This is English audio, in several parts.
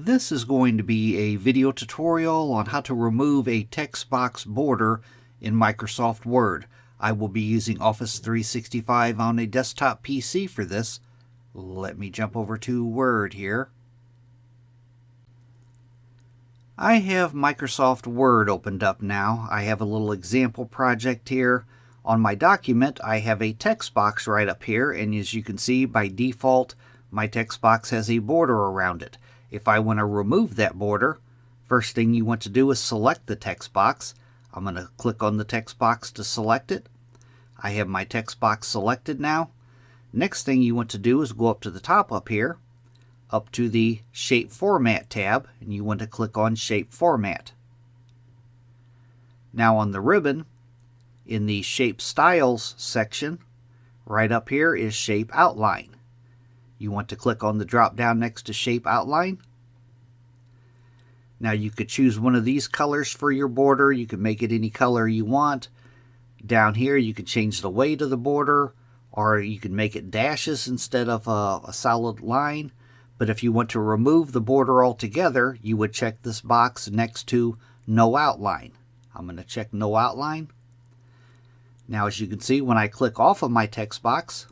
This is going to be a video tutorial on how to remove a text box border in Microsoft Word. I will be using Office 365 on a desktop PC for this. Let me jump over to Word here. I have Microsoft Word opened up now. I have a little example project here. On my document, I have a text box right up here, and as you can see, by default, my text box has a border around it. If I want to remove that border, first thing you want to do is select the text box. I'm going to click on the text box to select it. I have my text box selected now. Next thing you want to do is go up to the top up here, up to the Shape Format tab, and you want to click on Shape Format. Now on the ribbon, in the Shape Styles section, right up here is Shape Outline. You want to click on the drop down next to Shape Outline. Now you could choose one of these colors for your border. You can make it any color you want. Down here you can change the weight of the border, or you can make it dashes instead of a solid line. But if you want to remove the border altogether, you would check this box next to No Outline. I'm going to check No Outline. Now as you can see, when I click off of my text box,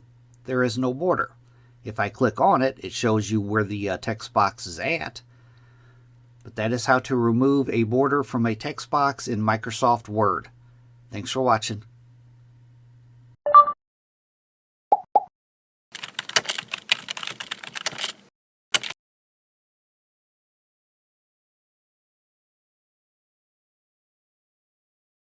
there is no border. If I click on it, it shows you where the text box is at. But that is how to remove a border from a text box in Microsoft Word. Thanks for watching.